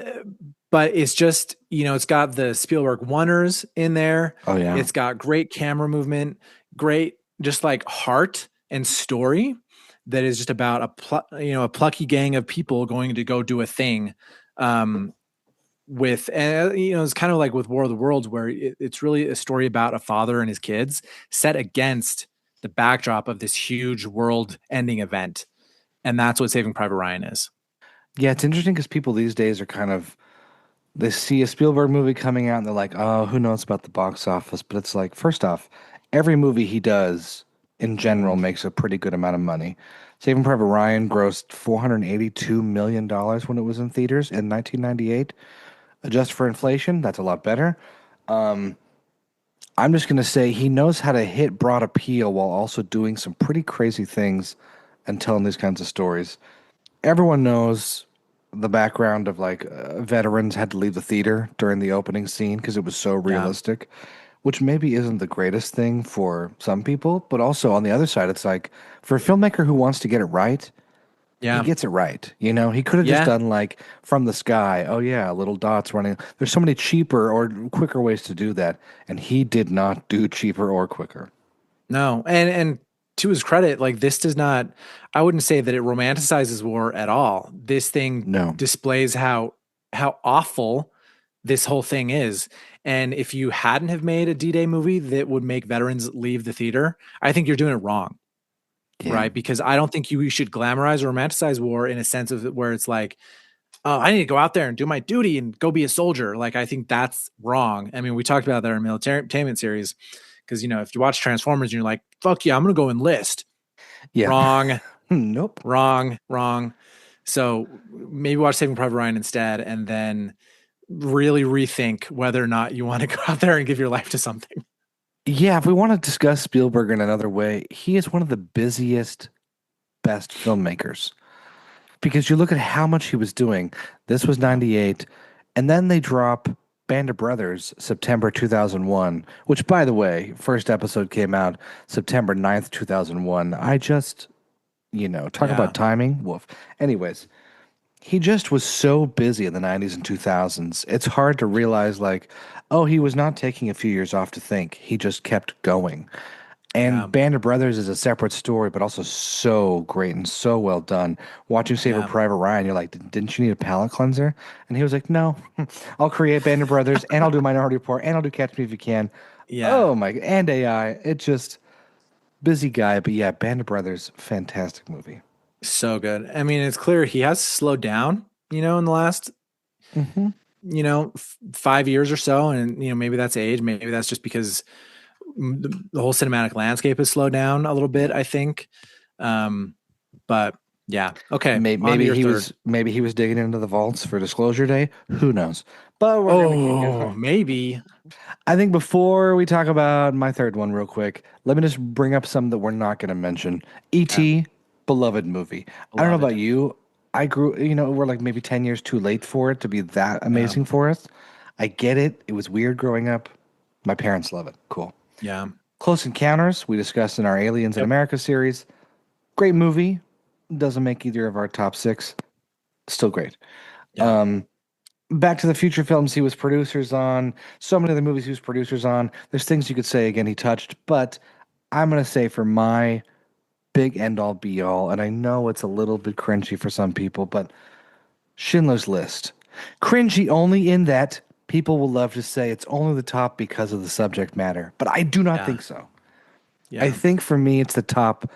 but it's just, it's got the Spielberg oneers in there. Oh yeah, It's got great camera movement, great just like heart and story that is just about a plucky gang of people going to go do a thing. Um, it's kind of like with War of the Worlds, where it's really a story about a father and his kids set against the backdrop of this huge world-ending event, and that's what Saving Private Ryan is. yeah. It's interesting because people these days are kind of they see a Spielberg movie coming out and they're like, "Oh, who knows about the box office?" But it's like, first off, every movie he does in general Mm, makes a pretty good amount of money. Saving Private Ryan grossed $482 million when it was in theaters in 1998. Adjust for inflation, that's a lot better. I'm just going to say he knows how to hit broad appeal while also doing some pretty crazy things and telling these kinds of stories. Everyone knows the background of like veterans had to leave the theater during the opening scene because it was so yeah, realistic, which maybe isn't the greatest thing for some people, but also on the other side, it's like for a filmmaker who wants to get it right, he yeah, gets it right. He could have just yeah. done like from the sky. Oh yeah, little dots running. There's so many cheaper or quicker ways to do that, and he did not do cheaper or quicker. No, and to his credit, like this does not. I wouldn't say that it romanticizes war at all. This thing No. displays how awful this whole thing is. And if you hadn't have made a D-Day movie that would make veterans leave the theater, I think you're doing it wrong, Yeah. right? Because I don't think you should glamorize or romanticize war in a sense of where it's like I need to go out there and do my duty and go be a soldier. Like, I think that's wrong. I mean, we talked about that in our military entertainment series. Because, if you watch Transformers and you're like, fuck yeah, I'm going to go enlist. Yeah. Wrong, Nope. wrong, wrong. So maybe watch Saving Private Ryan instead, and then really rethink whether or not you want to go out there and give your life to something. Yeah, if we want to discuss Spielberg in another way, he is one of the busiest, best filmmakers. Because you look at how much he was doing. This was Yeah. 98, and then they drop Band of Brothers September 2001, which, by the way, first episode came out September 9th, 2001. I just, talk Yeah. about timing. Woof. Anyways, he just was so busy in the 90s and 2000s. It's hard to realize, like, oh, he was not taking a few years off to think. He just kept going. Yeah. And Band of Brothers is a separate story, but also so great and so well done. Watching Saving Yeah. Private Ryan, you're like, didn't you need a palate cleanser? And he was like, no, I'll create Band of Brothers and I'll do Minority Report and I'll do Catch Me If You Can. Yeah. Oh my, and AI. It just, busy guy. But yeah, Band of Brothers, fantastic movie. So good. I mean, it's clear he has slowed down, in the last, Hmm. 5 years or so. And, maybe that's age. Maybe that's just because the whole cinematic landscape has slowed down a little bit, Yeah. I think. Um, but yeah. Okay. Maybe, On to maybe your he third. was maybe he was digging into the vaults for Disclosure Day. Who knows? But we're gonna keep Oh, going. maybe. I think before we talk about my third one real quick, let me just bring up some that we're not going to mention. Okay. E.T., beloved movie. I don't know about Beloved. you. I grew, we're like maybe 10 years too late for it to be that Yeah. amazing for us. I get it. It was weird growing up. My parents love it. Cool. Yeah. Close Encounters, we discussed in our Aliens in Yep. America series. Great movie. Doesn't make either of our top six. Still great. Yeah. Back to the Future films he was producers on, so many other movies he was producers on. There's things you could say again he touched, but I'm gonna say for my big end all be all, and I know it's a little bit cringy for some people, but Schindler's List. Cringy only in that people will love to say it's only the top because of the subject matter, but I do not Yeah. think so. I Yeah. think for me it's the top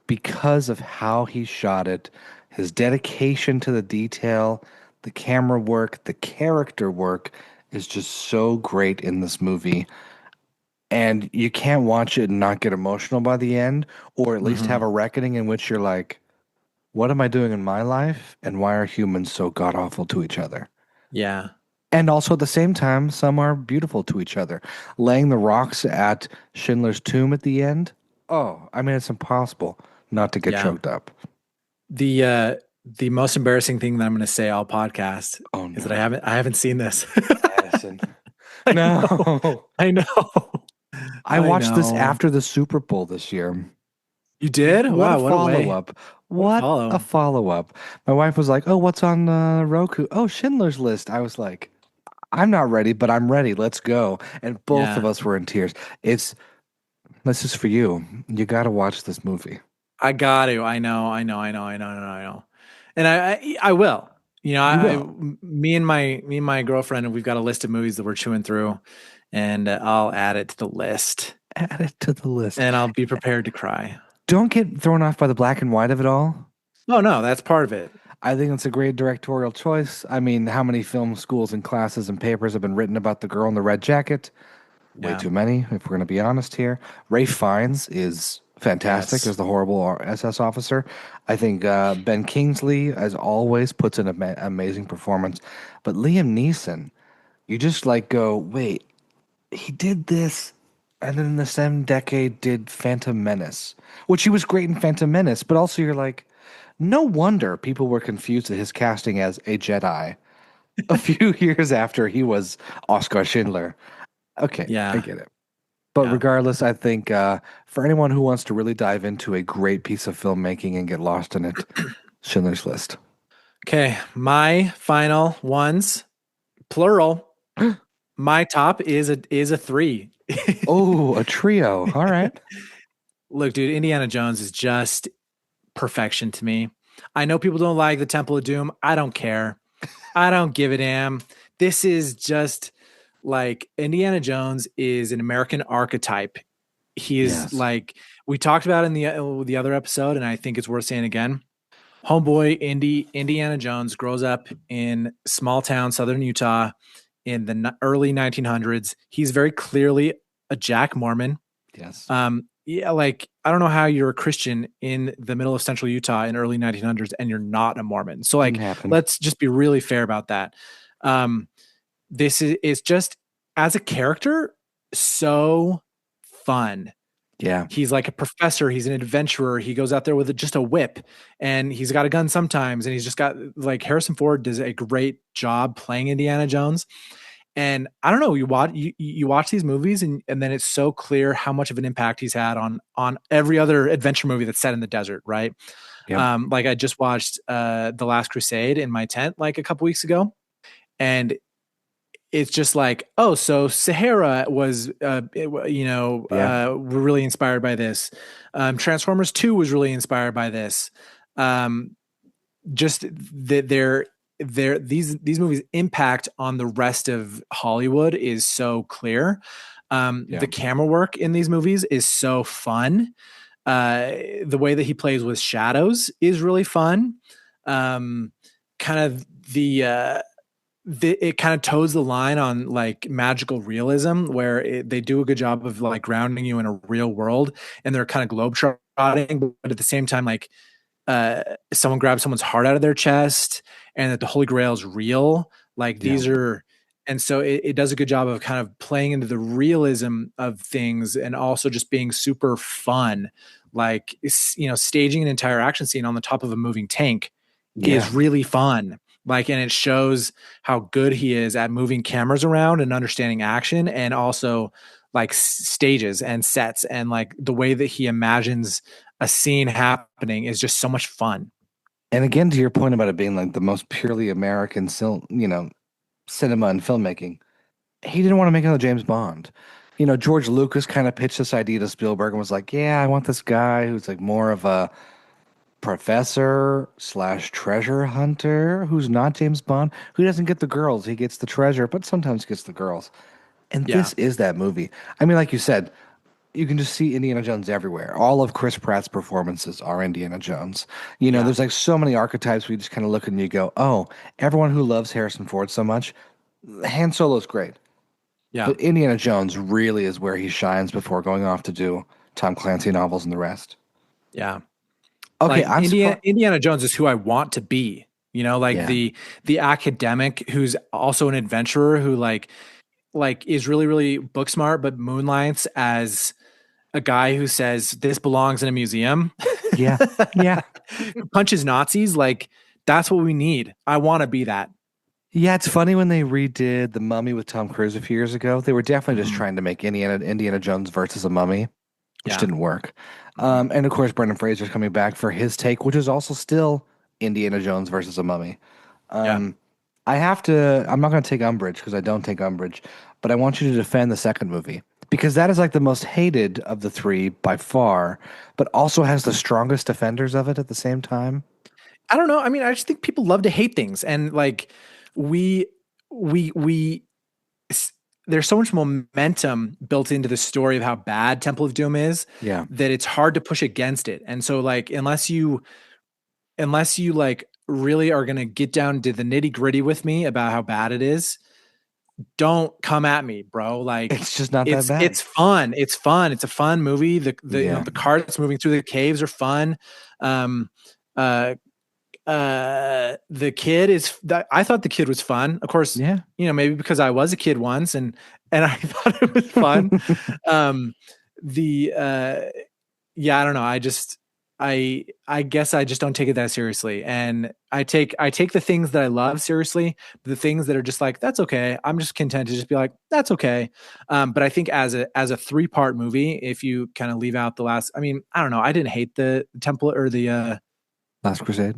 because of how he shot it, his dedication to the detail, the camera work, the character work is just so great in this movie. And you can't watch it and not get emotional by the end, or at least have Hmm. a reckoning in which you're like, what am I doing in my life? And why are humans so god awful to each other? Yeah. And also at the same time, some are beautiful to each other. Laying the rocks at Schindler's tomb at the end. Oh, I mean, it's impossible not to get Yeah. choked up. The most embarrassing thing that I'm going to say all podcast Oh is that no. I haven't seen this. Addison. I know. No. I know. I I watched this know. after the Super Bowl this year. You did? What a Wow, what a follow way. up. What a What a follow. follow up. My wife was like, oh, what's on Roku? Oh, Schindler's List. I was like, I'm not ready, but I'm ready. Let's go. And both of Yeah. us were in tears. This is for you. You got to watch this movie. I got to. I know. I know. I know. I know. I know. I know. And I will. You will. Me and my girlfriend, we've got a list of movies that we're chewing through, and I'll add it to the list, Add it to the list. and I'll be prepared to cry. Don't get thrown off by the black and white of it all. Oh no, that's part of it. I think it's a great directorial choice. I mean, how many film schools and classes and papers have been written about the girl in the red jacket? Way Yeah. too many, if we're going to be honest here. Ray Fiennes is fantastic Yes. as the horrible SS officer. I think Ben Kingsley, as always, puts in an amazing performance. But Liam Neeson, you just like go, wait, he did this, and then in the same decade did Phantom Menace, which he was great in Phantom Menace. But also, you're like, no wonder people were confused at his casting as a Jedi a few years after he was Oscar Schindler. Okay, I Yeah. get it. But Yeah. regardless, I think for anyone who wants to really dive into a great piece of filmmaking and get lost in it, Schindler's List. Okay. My final ones, plural. My top is a three. Oh, a trio. All right. Look, dude, Indiana Jones is just perfection to me. I know people don't like the Temple of Doom. I don't care. I don't give a damn. This is just like Indiana Jones is an American archetype. He is Yes. like we talked about in the other episode, and I think it's worth saying again. Homeboy Indiana Jones grows up in small town southern Utah in the early 1900s. He's very clearly a Jack Mormon. Yes. Yeah, like I don't know how you're a Christian in the middle of central Utah in early 1900s and you're not a Mormon. So Didn't like happen. let's just be really fair about that. Um this is just as a character so fun. Yeah. He's like a professor, he's an adventurer, he goes out there with just a whip, and he's got a gun sometimes, and he's just got like Harrison Ford does a great job playing Indiana Jones. And I don't know, you watch these movies, and then it's so clear how much of an impact he's had on every other adventure movie that's set in the desert, right? Yep. Like I just watched The Last Crusade in my tent like a couple weeks ago, and it's just like, oh, so Sahara was, Yeah. we're really inspired by this. Transformers 2 was really inspired by this. Um, just that these movies impact on the rest of Hollywood is so clear. Yeah. The camera work in these movies is so fun. The way that he plays with shadows is really fun. Kind of it kind of toes the line on like magical realism where they do a good job of like grounding you in a real world, and they're kind of globetrotting, but at the same time like someone grabs someone's heart out of their chest and that the Holy Grail is real. Like Yeah. these are, and so it does a good job of kind of playing into the realism of things and also just being super fun. Like, staging an entire action scene on the top of a moving tank Yeah. is really fun. Like, and it shows how good he is at moving cameras around and understanding action, and also like stages and sets, and like the way that he imagines a scene happening is just so much fun. And again, to your point about it being like the most purely American, cinema and filmmaking, he didn't want to make another James Bond. George Lucas kind of pitched this idea to Spielberg and was like, "Yeah, I want this guy who's like more of a professor slash treasure hunter who's not James Bond, who doesn't get the girls. He gets the treasure, but sometimes gets the girls." And Yeah, this is that movie. I mean, like you said, you can just see Indiana Jones everywhere. All of Chris Pratt's performances are Indiana Jones. yeah, There's like so many archetypes where you just kind of look and you go, oh, everyone who loves Harrison Ford so much, Han Solo's great. yeah, But Indiana Jones really is where he shines before going off to do Tom Clancy novels and the rest. yeah. Okay, Like I'm surprised. Indiana Jones is who I want to be. Like Yeah. the academic who's also an adventurer who like is really really book smart but moonlights as a guy who says this belongs in a museum. Yeah. Yeah. Who punches Nazis. Like that's what we need. I want to be that. Yeah, it's funny when they redid The Mummy with Tom Cruise a few years ago. They were definitely just Mhm. trying to make Indiana Jones versus a mummy, which Yeah. didn't work. Mhm. And of course, Brendan Fraser's coming back for his take, which is also still Indiana Jones versus a mummy. Yeah. Um, I have to, I'm not going to take umbrage because I don't take umbrage, but I want you to defend the second movie because that is like the most hated of the three by far, but also has the strongest defenders of it at the same time. I don't know. I mean, I just think people love to hate things, and like we we there's so much momentum built into the story of how bad Temple of Doom is Yeah. that it's hard to push against it. And so like unless you like really are going to get down to the nitty-gritty with me about how bad it is, don't come at me, bro. Like It's just not that it's bad. fun. It's fun. It's a fun movie. The Yeah. the carts moving through the caves are fun. Um uh the kid is I thought the kid was fun. Of course, Yeah. maybe because I was a kid once and I thought it was fun. Um the Yeah, I don't know. I guess I just don't take it that seriously. And I take the things that I love seriously. The things that are just like, that's okay. I'm just content to just be like, that's okay. But I think as a three-part movie, if you kind of leave out the last, I mean, I don't know. I didn't hate the temple or Last Crusade.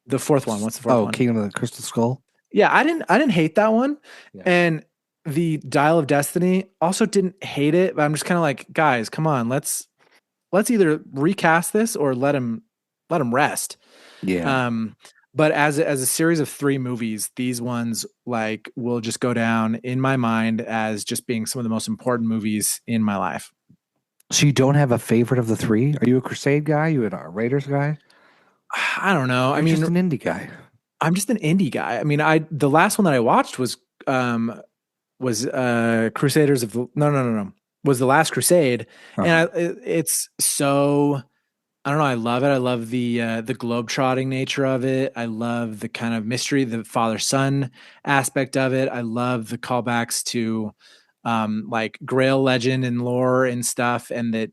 the fourth one. What's the fourth Oh, one? Kingdom of the Crystal Skull. Yeah, I didn't hate that one. Yeah. And the Dial of Destiny also didn't hate it, but I'm just kind of like, guys, come on, let's either recast this or let him rest. Yeah. Um, but as a series of three movies, these ones like will just go down in my mind as just being some of the most important movies in my life. So you don't have a favorite of the three? Are you a Crusade guy? You a Raiders guy? I don't know. I You're just mean, an indie guy. I'm just an indie guy. I mean, the last one that I watched was Crusaders of no, was The Last Crusade, and Uh-huh. it's so, I don't know, I love it. I love the globe-trotting nature of it. I love the kind of mystery, the father-son aspect of it. I love the callbacks to like Grail legend and lore and stuff, and that,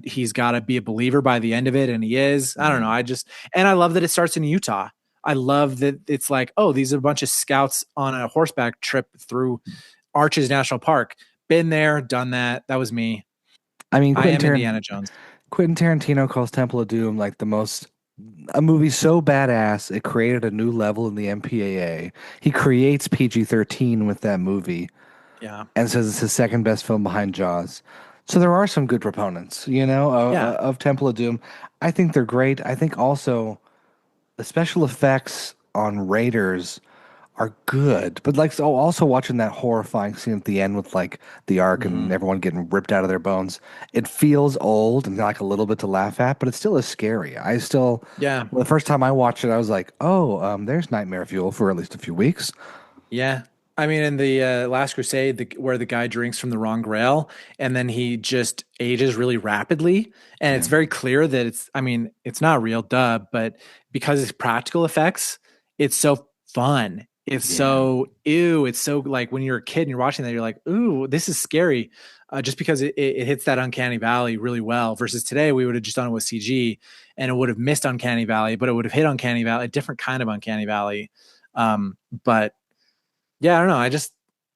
he's got to be a believer by the end of it, and he is. I don't know. Mm. And I love that it starts in Utah. I love that it's like, oh, these are a bunch of scouts on a horseback trip through Arches National Park. Been there, done that. That was me. I mean, I am Indiana Jones. Quentin Tarantino calls Temple of Doom like a movie so badass it created a new level in the MPAA. He creates PG-13 with that movie Yeah. and says it's his second best film behind Jaws. So there are some good proponents, Yeah. of Temple of Doom. I think they're great. I think also the special effects on Raiders are good, but like, so also watching that horrifying scene at the end with like the ark and Mhm. everyone getting ripped out of their bones, it feels old and like a little bit to laugh at, but it still is scary. Yeah. Well, the first time I watched it, I was like, oh, there's nightmare fuel for at least a few weeks. Yeah. I mean, in the Last Crusade, where the guy drinks from the wrong grail and then he just ages really rapidly. And Yeah, it's very clear that I mean, it's not real, duh, but because it's practical effects, it's so fun. It's yeah, so, ew. It's so like when you're a kid and you're watching that, you're like, ooh, this is scary. Just because it hits that uncanny valley really well. Versus today, we would have just done it with CG and it would have missed uncanny valley, but it would have hit uncanny valley, a different kind of uncanny valley. But yeah, I don't know.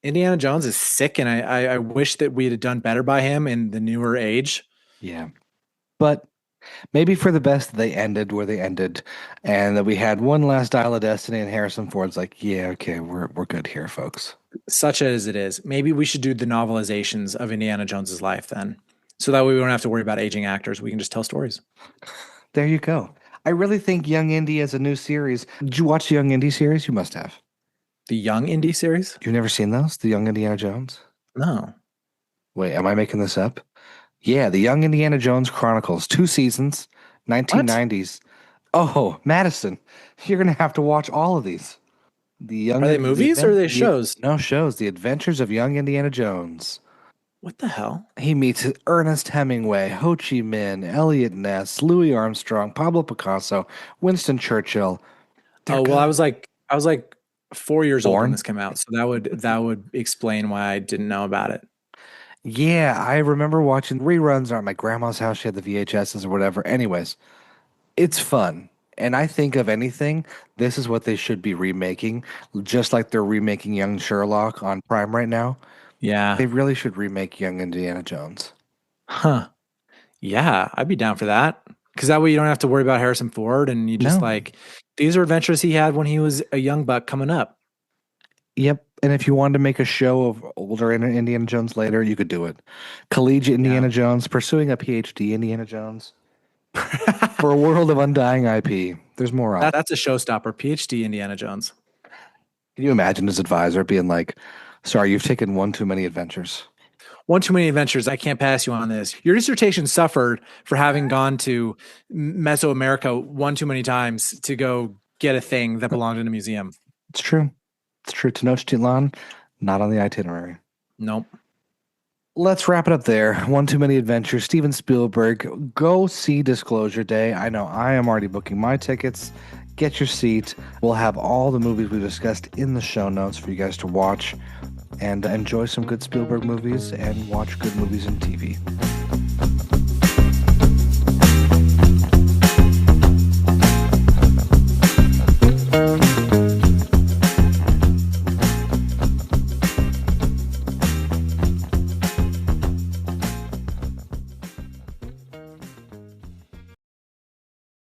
Indiana Jones is sick, and I wish that we had done better by him in the newer age. yeah. But maybe for the best that they ended where they ended, and that we had one last Dial of Destiny, and Harrison Ford's like, yeah, okay, we're good here, folks. Such as it is. Maybe we should do the novelizations of Indiana Jones's life then, so that way we don't have to worry about aging actors. We can just tell stories. There you go. I really think Young Indy is a new series. Did you watch the Young Indy series? You must have. The Young Indie series? You've never seen those? The Young Indiana Jones? No. Wait, am I making this up? Yeah, the Young Indiana Jones Chronicles, 2 seasons, What? 1990s. Oh, Madison, you're gonna have to watch all of these. Are they movies or are they shows? No shows, The Adventures of Young Indiana Jones. What the hell? He meets Ernest Hemingway, Ho Chi Minh, Elliot Ness, Louis Armstrong, Pablo Picasso, Winston Churchill. They're Oh well, good. I was like 4 years old when Born? this came out, so that would explain why I didn't know about it. Yeah, I remember watching reruns at my grandma's house. She had the VHSs or whatever. Anyways, it's fun. And I think of anything, this is what they should be remaking, just like they're remaking Young Sherlock on Prime right now. Yeah. They really should remake Young Indiana Jones. Huh. Yeah, I'd be down for that. Because that way you don't have to worry about Harrison Ford and you just No. like, these are adventures he had when he was a young buck coming up. Yep. And if you wanted to make a show of older Indiana Jones later, you could do it. Collegiate Yeah. Indiana Jones, pursuing a PhD Indiana Jones. For a world of undying IP, there's more options. That's a showstopper. PhD Indiana Jones. Can you imagine his advisor being like, sorry, you've taken one too many adventures? One too many adventures. I can't pass you on this. Your dissertation suffered for having gone to Mesoamerica one too many times to go get a thing that belonged in a museum. It's true. It's true. Tenochtitlan, not on the itinerary. Nope. Let's wrap it up there. One too many adventures. Steven Spielberg, go see Disclosure Day. I know I am already booking my tickets. Get your seat. We'll have all the movies we discussed in the show notes for you guys to watch and enjoy some good Spielberg movies and watch good movies on TV.